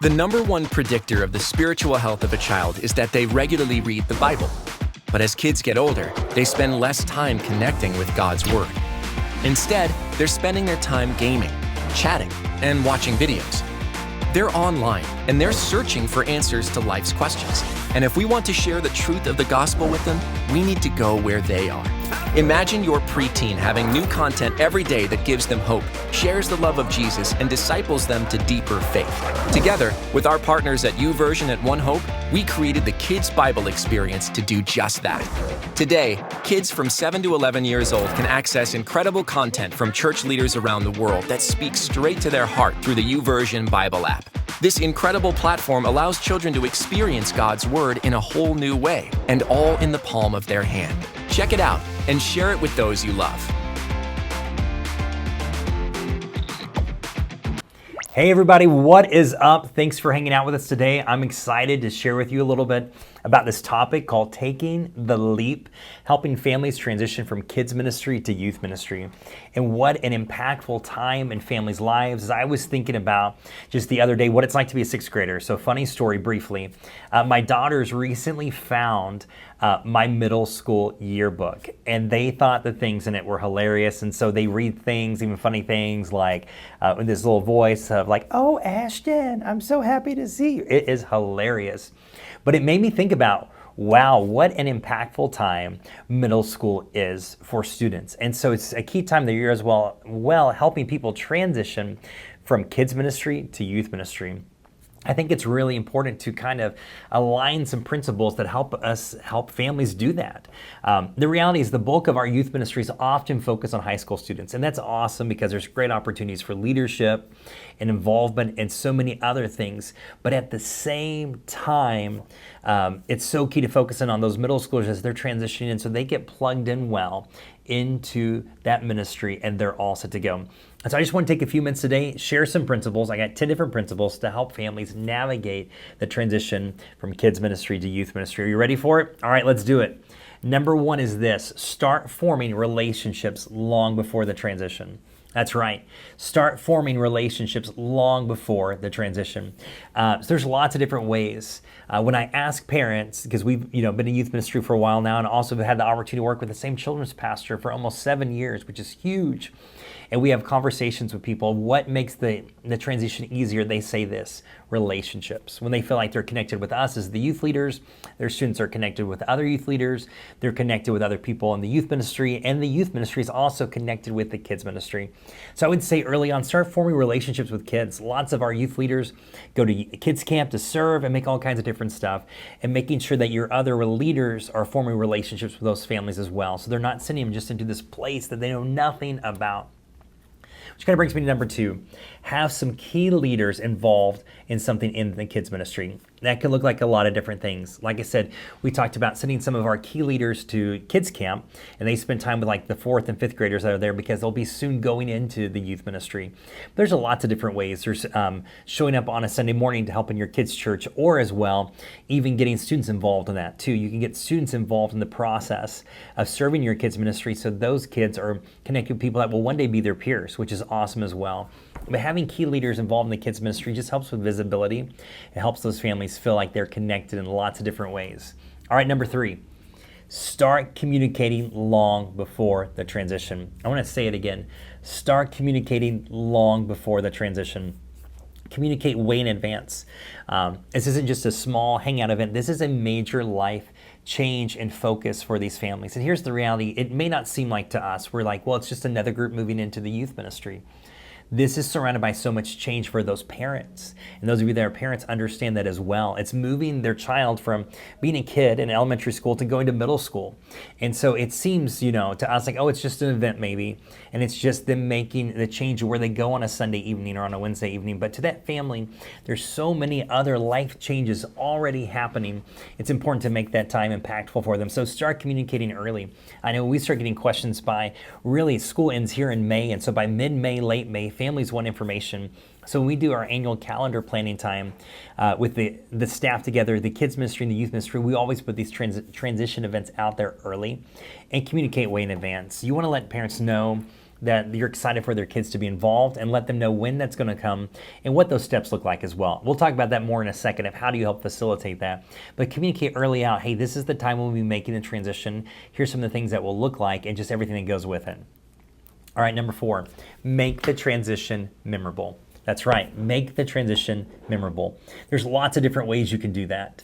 The number one predictor of the spiritual health of a child is that they regularly read the Bible. But as kids get older, they spend less time connecting with God's Word. Instead, they're spending their time gaming, chatting, and watching videos. They're online, and they're searching for answers to life's questions. And if we want to share the truth of the gospel with them, we need to go where they are. Imagine your preteen having new content every day that gives them hope, shares the love of Jesus, and disciples them to deeper faith. Together, with our partners at YouVersion at One Hope, we created the Kids Bible Experience to do just that. Today, kids from 7 to 11 years old can access incredible content from church leaders around the world that speaks straight to their heart through the YouVersion Bible app. This incredible platform allows children to experience God's Word in a whole new way, and all in the palm of their hand. Check it out and share it with those you love. Hey everybody, what is up? Thanks for hanging out with us today. I'm excited to share with you a little bit about this topic called Taking the Leap, helping families transition from kids ministry to youth ministry. And what an impactful time in families' lives. As I was thinking about just the other day what it's like to be a sixth grader. So funny story briefly, my daughters recently found my middle school yearbook, and they thought the things in it were hilarious. And so they read things, even funny things like with this little voice of like, "Oh, Ashton, I'm so happy to see you." It is hilarious. But it made me think about, wow, what an impactful time middle school is for students. And so it's a key time of the year as well, helping people transition from kids ministry to youth ministry. I think it's really important to kind of align some principles that help families do that. The reality is the bulk of our youth ministries often focus on high school students, and that's awesome because there's great opportunities for leadership and involvement and so many other things. But at the same time, it's so key to focus in on those middle schoolers as they're transitioning in so they get plugged in well into that ministry and they're all set to go. And so I just want to take a few minutes today, share some principles. I got 10 different principles to help families navigate the transition from kids ministry to youth ministry. Are you ready for it? All right, let's do it. Number one is this: start forming relationships long before the transition. That's right. Start forming relationships long before the transition. So there's lots of different ways. When I ask parents, because we've been in youth ministry for a while now, and also had the opportunity to work with the same children's pastor for almost 7 years, which is huge. And we have conversations with people. What makes the transition easier? They say this: relationships. When they feel like they're connected with us as the youth leaders, their students are connected with other youth leaders, they're connected with other people in the youth ministry, and the youth ministry is also connected with the kids ministry. So I would say early on, start forming relationships with kids. Lots of our youth leaders go to kids camp to serve and make all kinds of different stuff, and making sure that your other leaders are forming relationships with those families as well. So they're not sending them just into this place that they know nothing about. Which kind of brings me to number two: have some key leaders involved in something in the kids ministry. That can look like a lot of different things. Like I said, we talked about sending some of our key leaders to kids camp, and they spend time with like the 4th and 5th graders that are there because they'll be soon going into the youth ministry. There's lots of different ways. There's showing up on a Sunday morning to help in your kids' church, or as well, even getting students involved in that too. You can get students involved in the process of serving your kids' ministry so those kids are connected with people that will one day be their peers, which is awesome as well. But having key leaders involved in the kids ministry just helps with visibility. It helps those families feel like they're connected in lots of different ways. All right, number three, start communicating long before the transition. I want to say it again. Start communicating long before the transition. Communicate way in advance. This isn't just a small hangout event. This is a major life change and focus for these families. And here's the reality. It may not seem like to us, we're like, well, it's just another group moving into the youth ministry. This is surrounded by so much change for those parents. And those of you that are parents understand that as well. It's moving their child from being a kid in elementary school to going to middle school. And so it seems, to us like, oh, it's just an event maybe. And it's just them making the change where they go on a Sunday evening or on a Wednesday evening. But to that family, there's so many other life changes already happening. It's important to make that time impactful for them. So start communicating early. I know we start getting questions by really school ends here in May. And so by mid-May, late May, families want information. So when we do our annual calendar planning time with the staff together, the kids ministry and the youth ministry, we always put these transition events out there early and communicate way in advance. You want to let parents know that you're excited for their kids to be involved, and let them know when that's going to come and what those steps look like as well. We'll talk about that more in a second of how do you help facilitate that. But communicate early out, hey, this is the time when we'll be making the transition. Here's some of the things that will look like and just everything that goes with it. All right, number 4, make the transition memorable. That's right, make the transition memorable. There's lots of different ways you can do that.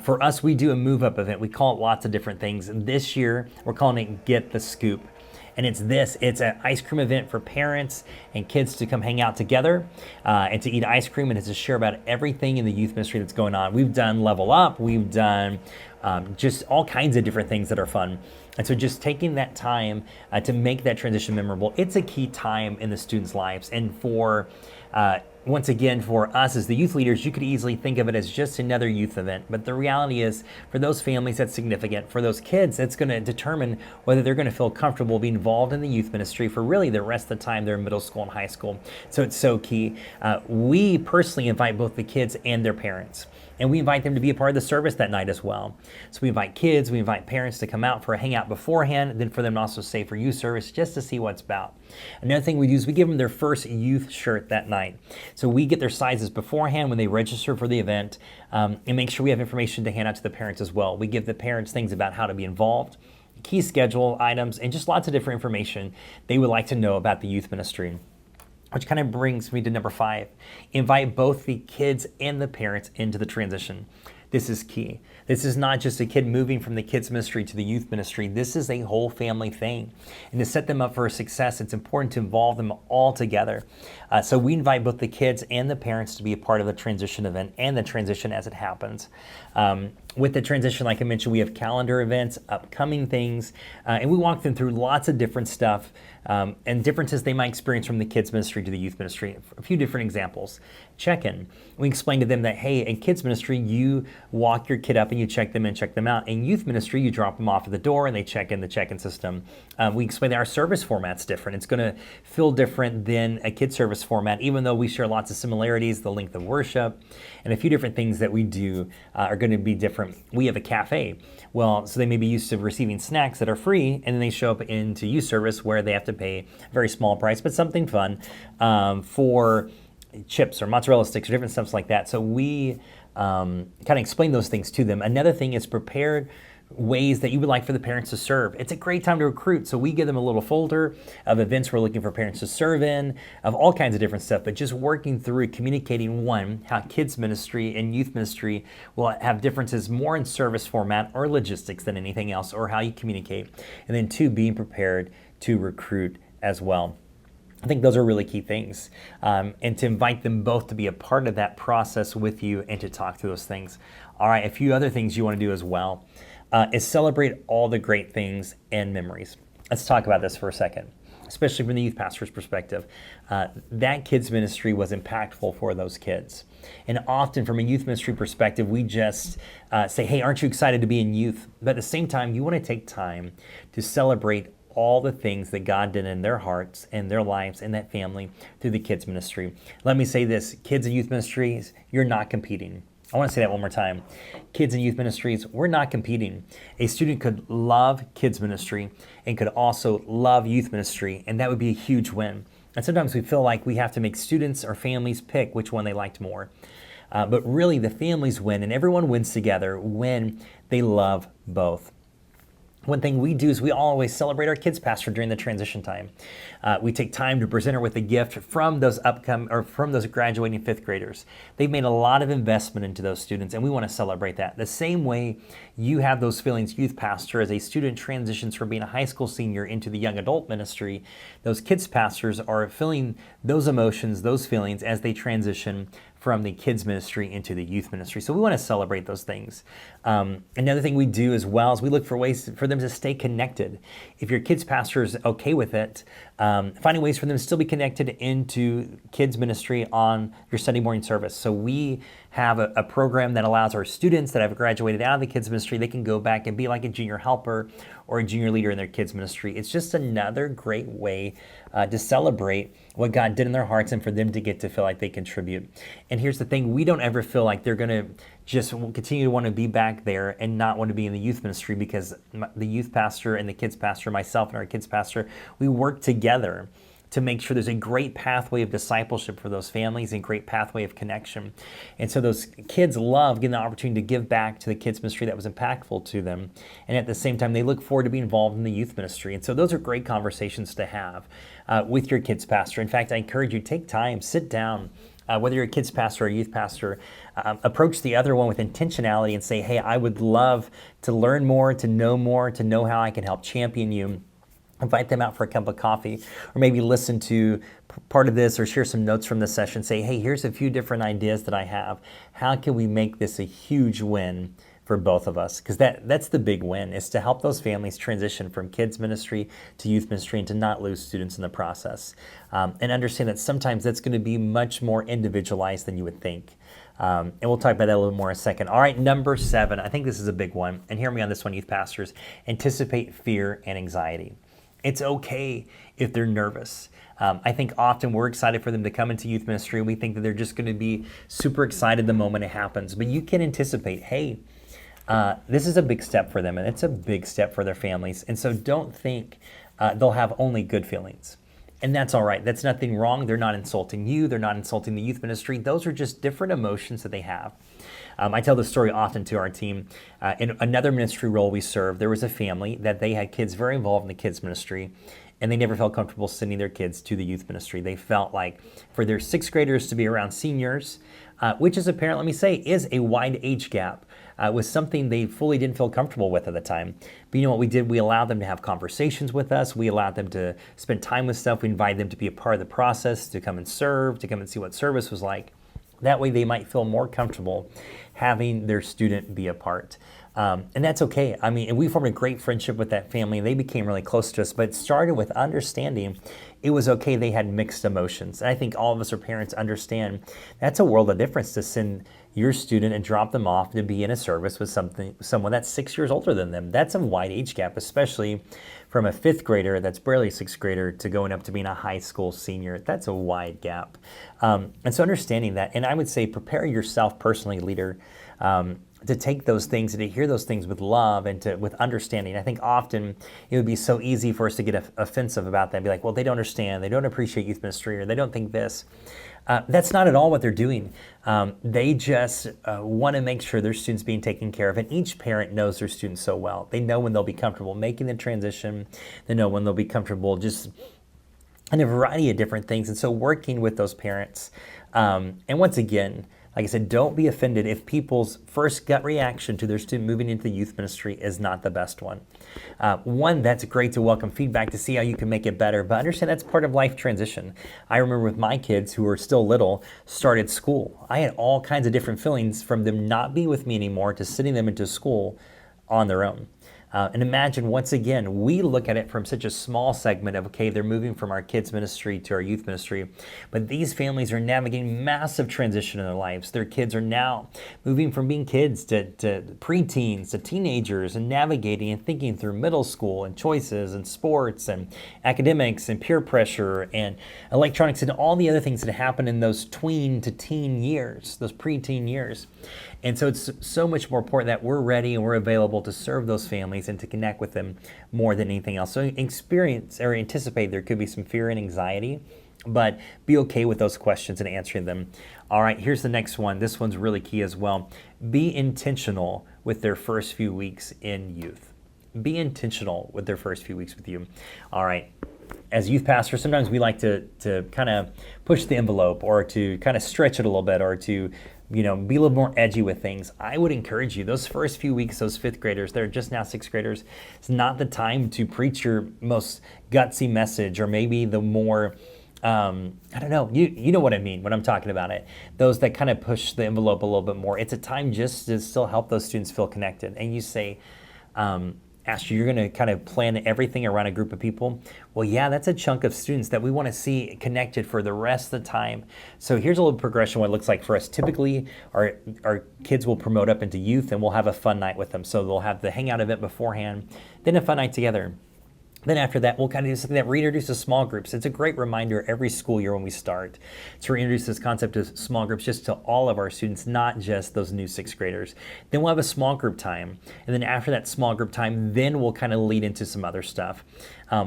For us, we do a move-up event. We call it lots of different things. And this year, we're calling it Get the Scoop. And it's an ice cream event for parents and kids to come hang out together and to eat ice cream and to share about everything in the youth ministry that's going on. We've done Level Up, we've done just all kinds of different things that are fun. And so just taking that time to make that transition memorable, it's a key time in the students' lives. And once again, for us as the youth leaders, you could easily think of it as just another youth event. But the reality is, for those families, that's significant. For those kids, that's going to determine whether they're going to feel comfortable being involved in the youth ministry for really the rest of the time they're in middle school and high school. So it's so key. We personally invite both the kids and their parents. And we invite them to be a part of the service that night as well. So we invite kids, we invite parents to come out for a hangout beforehand, then for them to also stay for youth service just to see what it's about. Another thing we do is we give them their first youth shirt that night. So we get their sizes beforehand when they register for the event and make sure we have information to hand out to the parents as well. We give the parents things about how to be involved, key schedule items, and just lots of different information they would like to know about the youth ministry. Which kind of brings me to number 5. Invite both the kids and the parents into the transition. This is key. This is not just a kid moving from the kids ministry to the youth ministry. This is a whole family thing. And to set them up for success, it's important to involve them all together. So we invite both the kids and the parents to be a part of the transition event and the transition as it happens. With the transition, like I mentioned, we have calendar events, upcoming things, and we walk them through lots of different stuff and differences they might experience from the kids ministry to the youth ministry. A few different examples. Check-in. We explain to them that, hey, in kids ministry, you walk your kid up and you check them in, check them out. In youth ministry, you drop them off at the door and they check in the check-in system. We explain that our service format's different. It's going to feel different than a kid service format, even though we share lots of similarities, the length of worship, and a few different things that we do are going to be different. We have a cafe. Well, so they may be used to receiving snacks that are free, and then they show up into youth service where they have to pay a very small price, but something fun for chips or mozzarella sticks or different stuff like that. So we kind of explain those things to them. Another thing is prepared ways that you would like for the parents to serve. It's a great time to recruit. So we give them a little folder of events we're looking for parents to serve in, of all kinds of different stuff, but just working through communicating, one, how kids ministry and youth ministry will have differences more in service format or logistics than anything else, or how you communicate. And then 2, being prepared to recruit as well. I think those are really key things, and to invite them both to be a part of that process with you and to talk through those things. All right, a few other things you want to do as well is celebrate all the great things and memories. Let's talk about this for a second, especially from the youth pastor's perspective. That kids ministry was impactful for those kids. And often from a youth ministry perspective, we just say, hey, aren't you excited to be in youth? But at the same time, you want to take time to celebrate all the things that God did in their hearts and their lives and that family through the kids ministry. Let me say this, kids and youth ministries, you're not competing. I want to say that one more time. Kids and youth ministries, we're not competing. A student could love kids ministry and could also love youth ministry, and that would be a huge win. And sometimes we feel like we have to make students or families pick which one they liked more. But really the families win, and everyone wins together when they love both. One thing we do is we always celebrate our kids pastor during the transition time. We take time to present her with a gift from those graduating 5th graders. They've made a lot of investment into those students, and we want to celebrate that. The same way you have those feelings, youth pastor, as a student transitions from being a high school senior into the young adult ministry, those kids pastors are feeling those emotions, those feelings as they transition from the kids ministry into the youth ministry. So we want to celebrate those things. Another thing we do as well is we look for ways for them to stay connected. If your kids pastor is okay with it, finding ways for them to still be connected into kids ministry on your Sunday morning service. So we have a program that allows our students that have graduated out of the kids ministry, they can go back and be like a junior helper or a junior leader in their kids ministry. It's just another great way to celebrate what God did in their hearts and for them to get to feel like they contribute. And here's the thing, we don't ever feel like they're going to just continue to want to be back there and not want to be in the youth ministry, because the youth pastor and the kids pastor, myself and our kids pastor, we work together to make sure there's a great pathway of discipleship for those families and great pathway of connection. And so those kids love getting the opportunity to give back to the kids ministry that was impactful to them. And at the same time, they look forward to being involved in the youth ministry. And so those are great conversations to have with your kids pastor. In fact, I encourage you, take time, sit down, whether you're a kids pastor or a youth pastor, approach the other one with intentionality and say, hey, I would love to learn more, to know how I can help champion you. Invite them out for a cup of coffee, or maybe listen to part of this or share some notes from this session. Say, hey, here's a few different ideas that I have. How can we make this a huge win for both of us? Because that's the big win, is to help those families transition from kids ministry to youth ministry and to not lose students in the process. And understand that sometimes that's going to be much more individualized than you would think. And we'll talk about that a little more in a second. All right, number 7. I think this is a big one. And hear me on this one, youth pastors. Anticipate fear and anxiety. It's okay if they're nervous. I think often we're excited for them to come into youth ministry. We think that they're just going to be super excited the moment it happens. But you can anticipate, hey, this is a big step for them, and it's a big step for their families. And so don't think they'll have only good feelings. And that's all right. That's nothing wrong. They're not insulting you. They're not insulting the youth ministry. Those are just different emotions that they have. I tell this story often to our team. In another ministry role we served, there was a family that they had kids very involved in the kids ministry, and they never felt comfortable sending their kids to the youth ministry. They felt like for their 6th graders to be around seniors, which is apparent, let me say, is a wide age gap, was something they fully didn't feel comfortable with at the time. But you know what we did? We allowed them to have conversations with us. We allowed them to spend time with stuff. We invited them to be a part of the process, to come and serve, to come and see what service was like. That way they might feel more comfortable having their student be a part. And that's okay. I mean, and we formed a great friendship with that family. They became really close to us, but it started with understanding it was okay they had mixed emotions. And I think all of us as parents understand that's a world of difference to send your student and drop them off to be in a service with someone that's 6 years older than them. That's a wide age gap, especially from a 5th grader that's barely a 6th grader to going up to being a high school senior. That's a wide gap. And so understanding that, and I would say prepare yourself personally, leader, to take those things and to hear those things with love and with understanding. I think often it would be so easy for us to get offensive about that and be like, well, they don't understand, they don't appreciate youth ministry, or they don't think this. That's not at all what they're doing. They just want to make sure their students being taken care of. And each parent knows their students so well. They know when they'll be comfortable making the transition. They know when they'll be comfortable just in a variety of different things. And so working with those parents. And once again, like I said, don't be offended if people's first gut reaction to their student moving into the youth ministry is not the best one. One, that's great to welcome feedback to see how you can make it better, but understand that's part of life transition. I remember with my kids who were still little, started school. I had all kinds of different feelings from them not being with me anymore to sending them into school on their own. And imagine, once again, we look at it from such a small segment of, okay, they're moving from our kids ministry to our youth ministry, but these families are navigating massive transition in their lives. Their kids are now moving from being kids to preteens to teenagers, and navigating and thinking through middle school and choices and sports and academics and peer pressure and electronics and all the other things that happen in those tween to teen years, those preteen years. And so it's so much more important that we're ready and we're available to serve those families and to connect with them more than anything else. So experience or anticipate there could be some fear and anxiety, but be okay with those questions and answering them. All right, here's the next one. This one's really key as well. Be intentional with their first few weeks in youth. Be intentional with their first few weeks with you. All right. As youth pastors, sometimes we like to kind of push the envelope or to kind of stretch it a little bit or to be a little more edgy with things. I would encourage you, those first few weeks, those 5th graders, they're just now 6th graders, it's not the time to preach your most gutsy message or maybe the more, I don't know, you know what I mean when I'm talking about it. Those that kind of push the envelope a little bit more. It's a time just to still help those students feel connected. And you say, Astrid, you're going to kind of plan everything around a group of people. Well, yeah, that's a chunk of students that we want to see connected for the rest of the time. So here's a little progression what it looks like for us. Typically, our kids will promote up into youth, and we'll have a fun night with them. So they'll have the hangout event beforehand, then a fun night together. Then after that, we'll kind of do something that reintroduces small groups. It's a great reminder every school year when we start to reintroduce this concept of small groups just to all of our students, not just those new sixth graders. Then we'll have a small group time. And then after that small group time, then we'll kind of lead into some other stuff.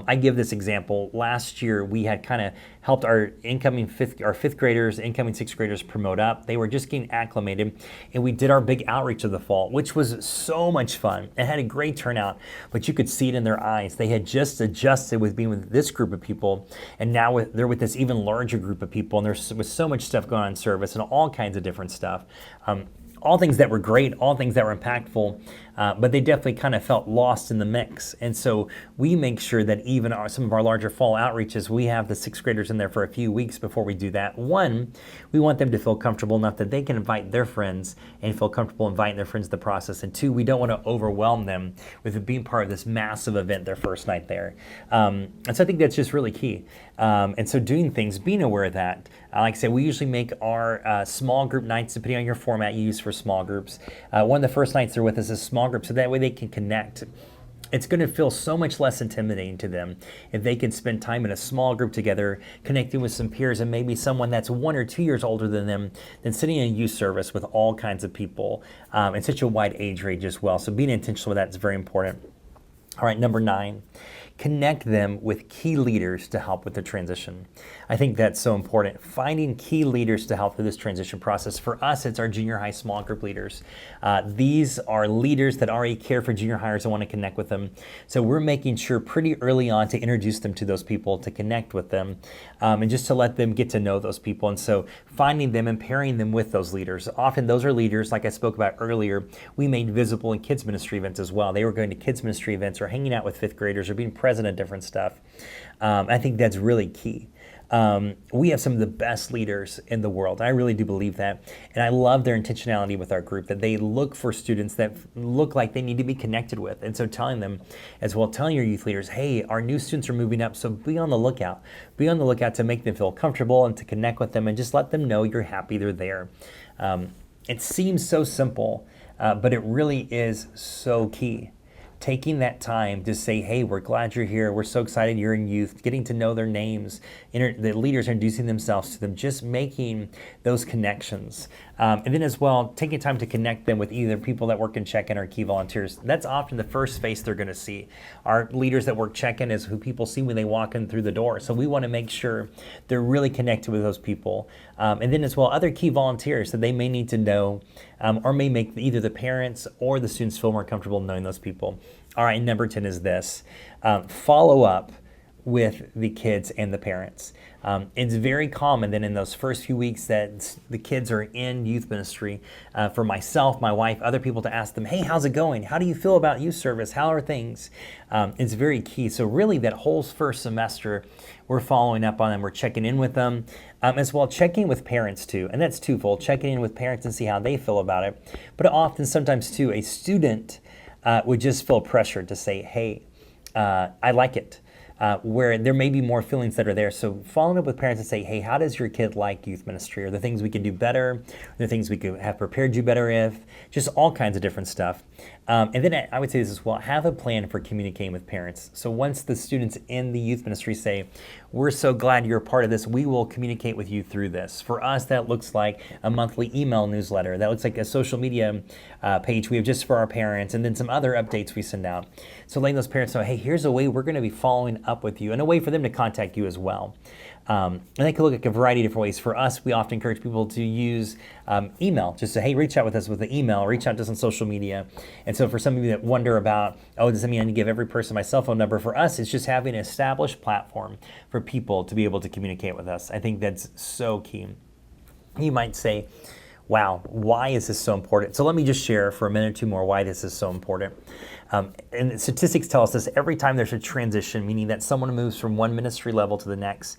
I give this example. Last year, we had kind of helped our fifth graders, incoming sixth graders promote up. They were just getting acclimated, and we did our big outreach of the fall, which was so much fun. It had a great turnout, but you could see it in their eyes. They had just adjusted with being with this group of people, and now they're with this even larger group of people, and there's so much stuff going on in service and all kinds of different stuff. All things that were great, all things that were impactful, but they definitely kind of felt lost in the mix. And so we make sure that even some of our larger fall outreaches, we have the sixth graders in there for a few weeks before we do that. One, we want them to feel comfortable enough that they can invite their friends and feel comfortable inviting their friends to the process. And two, we don't want to overwhelm them with being part of this massive event their first night there. And so I think that's just really key. And so doing things, being aware of that. Like I said, we usually make our small group nights, depending on your format you use for small groups. One of the first nights they're with us is small group, so that way they can connect. It's going to feel so much less intimidating to them if they can spend time in a small group together, connecting with some peers and maybe someone that's 1 or 2 years older than them, than sitting in a youth service with all kinds of people in such a wide age range as well. So being intentional with that is very important. All right, number 9. Connect them with key leaders to help with the transition. I think that's so important. Finding key leaders to help with this transition process. For us, it's our junior high small group leaders. These are leaders that already care for junior hires and want to connect with them. So we're making sure pretty early on to introduce them to those people, to connect with them, and just to let them get to know those people. And so finding them and pairing them with those leaders. Often those are leaders, like I spoke about earlier, we made visible in kids ministry events as well. They were going to kids ministry events or hanging out with fifth graders or being present at different stuff. I think that's really key. We have some of the best leaders in the world. I really do believe that. And I love their intentionality with our group, that they look for students that look like they need to be connected with. And so telling them as well, telling your youth leaders, hey, our new students are moving up, so be on the lookout. Be on the lookout to make them feel comfortable and to connect with them and just let them know you're happy they're there. It seems so simple, but it really is so key. Taking that time to say, hey, we're glad you're here. We're so excited you're in youth, getting to know their names, the leaders introducing themselves to them, just making those connections. And then as well, taking time to connect them with either people that work in check-in or key volunteers. That's often the first face they're going to see. Our leaders that work check-in is who people see when they walk in through the door. So we want to make sure they're really connected with those people. And then as well, other key volunteers that they may need to know or may make either the parents or the students feel more comfortable knowing those people. All right, number 10 is this. Follow up with the kids and the parents. It's very common that in those first few weeks that the kids are in youth ministry, for myself, my wife, other people to ask them, hey, how's it going? How do you feel about youth service? How are things? It's very key. So really that whole first semester, we're following up on them. We're checking in with them, as well checking with parents too. And that's twofold, checking in with parents and see how they feel about it. But often, sometimes too, a student would just feel pressured to say, hey, I like it. Where there may be more feelings that are there. So following up with parents and say, hey, how does your kid like youth ministry? Are there things we can do better? Are there things we could have prepared you better if? Just all kinds of different stuff. And then I would say this as well, have a plan for communicating with parents. So once the students in the youth ministry say, we're so glad you're a part of this, we will communicate with you through this. For us, that looks like a monthly email newsletter. That looks like a social media page we have just for our parents, and then some other updates we send out. So letting those parents know, hey, here's a way we're going to be following up with you, and a way for them to contact you as well. And they can look at a variety of different ways. For us, we often encourage people to use email. Just say, hey, reach out with us with the email, reach out to us on social media. And so for some of you that wonder about, oh, does that mean I need to give every person my cell phone number? For us, it's just having an established platform for people to be able to communicate with us. I think that's so key. You might say, wow, why is this so important? So let me just share for a minute or two more why this is so important. And statistics tell us this, every time there's a transition, meaning that someone moves from one ministry level to the next,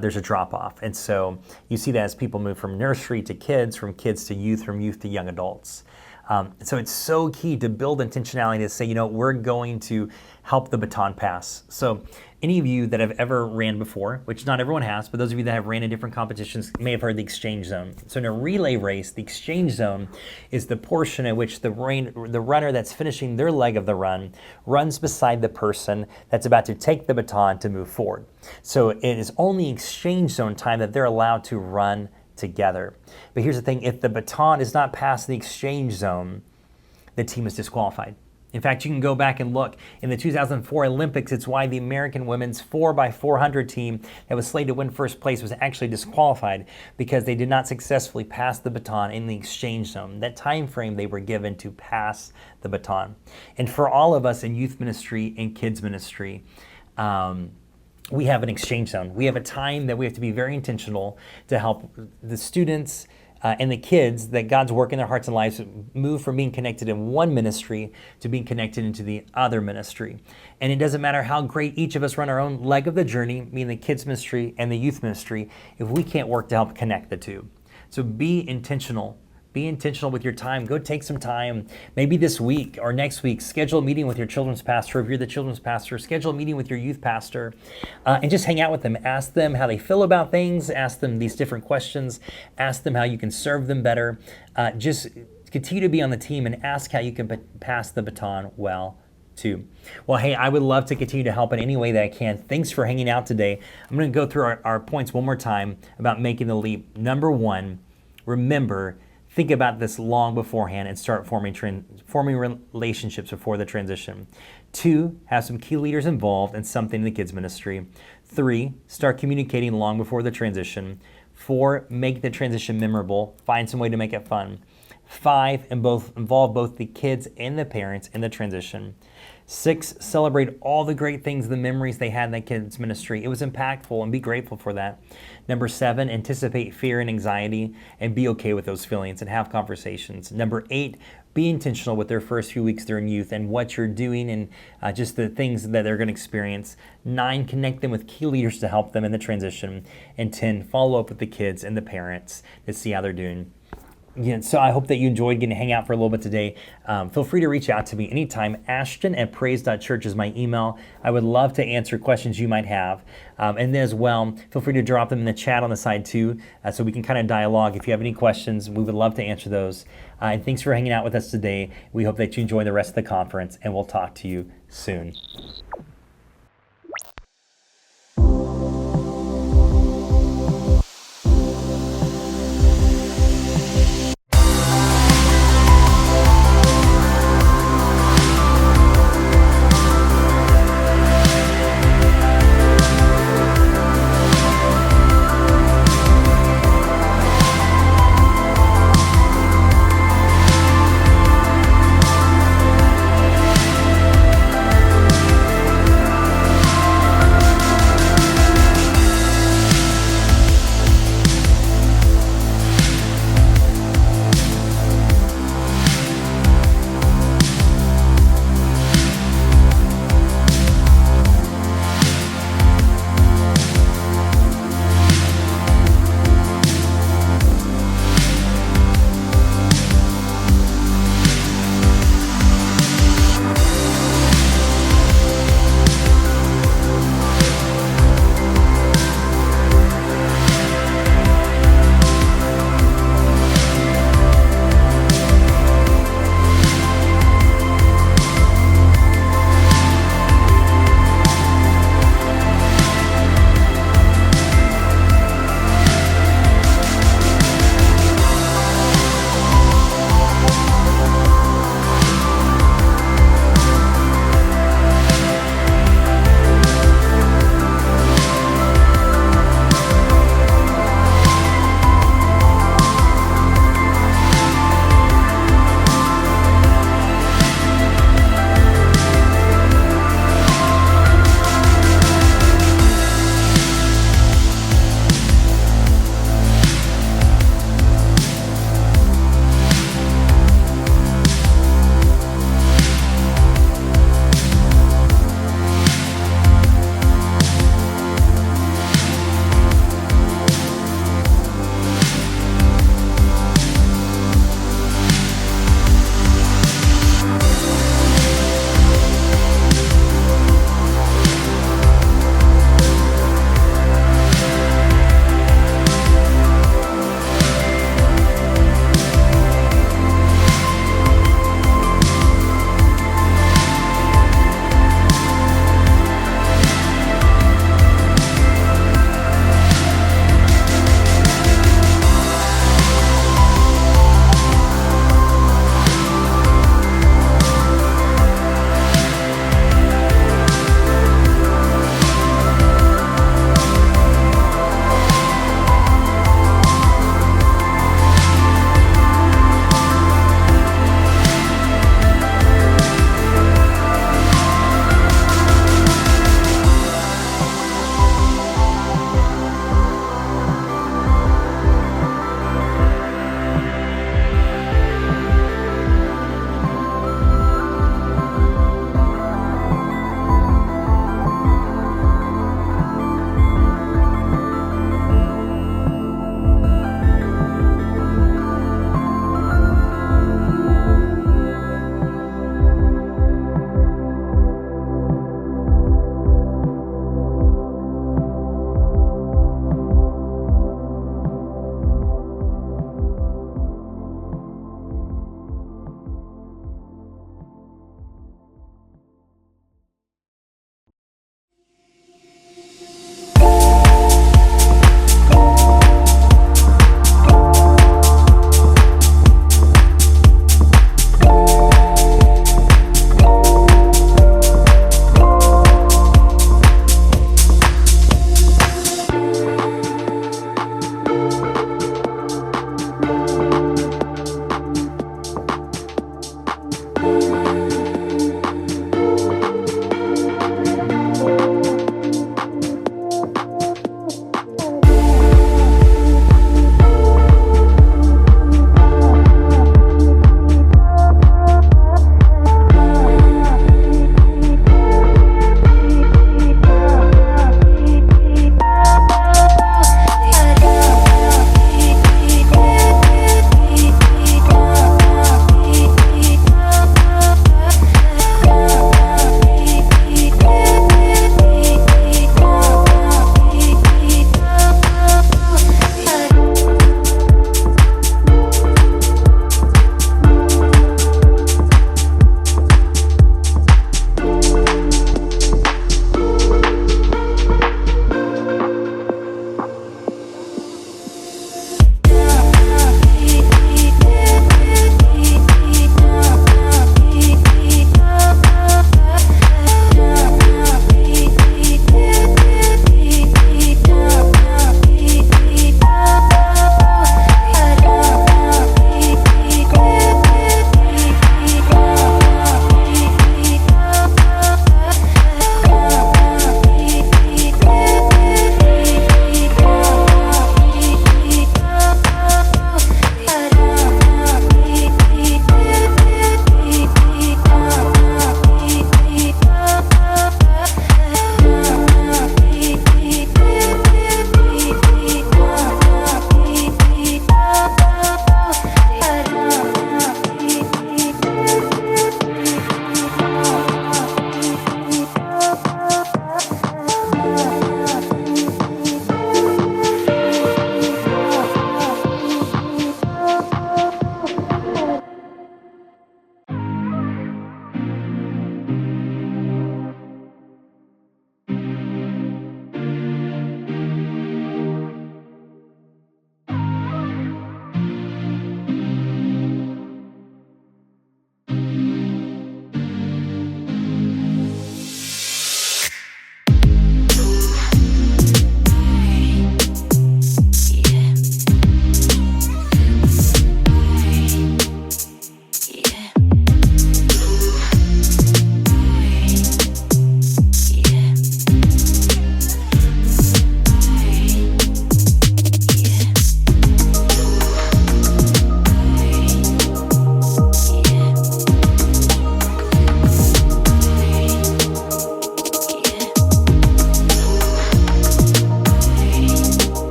there's a drop off. And so you see that as people move from nursery to kids, from kids to youth, from youth to young adults. So it's so key to build intentionality to say, we're going to help the baton pass. So any of you that have ever ran before, which not everyone has, but those of you that have ran in different competitions may have heard the exchange zone. So in a relay race, the exchange zone is the portion at which the runner that's finishing their leg of the run runs beside the person that's about to take the baton to move forward. So it is only exchange zone time that they're allowed to run together. But here's the thing, if the baton is not past the exchange zone, the team is disqualified. In fact, you can go back and look. In the 2004 Olympics, it's why the American women's 4x400 team that was slated to win first place was actually disqualified because they did not successfully pass the baton in the exchange zone, that time frame they were given to pass the baton. And for all of us in youth ministry and kids ministry, we have an exchange zone. We have a time that we have to be very intentional to help the students and the kids that God's work in their hearts and lives move from being connected in one ministry to being connected into the other ministry. And it doesn't matter how great each of us run our own leg of the journey, meaning the kids ministry and the youth ministry, if we can't work to help connect the two. So be intentional. Be intentional with your time. Go take some time, maybe this week or next week, schedule a meeting with your children's pastor. If you're the children's pastor, schedule a meeting with your youth pastor and just hang out with them. Ask them how they feel about things. Ask them these different questions. Ask them how you can serve them better. Just continue to be on the team and ask how you can pass the baton well too. Well, hey, I would love to continue to help in any way that I can. Thanks for hanging out today. I'm going to go through our points one more time about making the leap. Number one, remember, think about this long beforehand and start forming relationships before the transition. 2, have some key leaders involved and something in the kids ministry. 3, start communicating long before the transition. 4, make the transition memorable. Find some way to make it fun. 5, involve both the kids and the parents in the transition. 6, celebrate all the great things, the memories they had in the kids ministry. It was impactful and be grateful for that. Number 7, anticipate fear and anxiety and be okay with those feelings and have conversations. Number 8, be intentional with their first few weeks during youth and what you're doing and just the things that they're going to experience. 9, connect them with key leaders to help them in the transition. And 10, follow up with the kids and the parents to see how they're doing. Yeah, so I hope that you enjoyed getting to hang out for a little bit today. Feel free to reach out to me anytime. Ashton@praise.church is my email. I would love to answer questions you might have. And then as well, feel free to drop them in the chat on the side too, so we can kind of dialogue. If you have any questions, we would love to answer those. And thanks for hanging out with us today. We hope that you enjoy the rest of the conference, and we'll talk to you soon.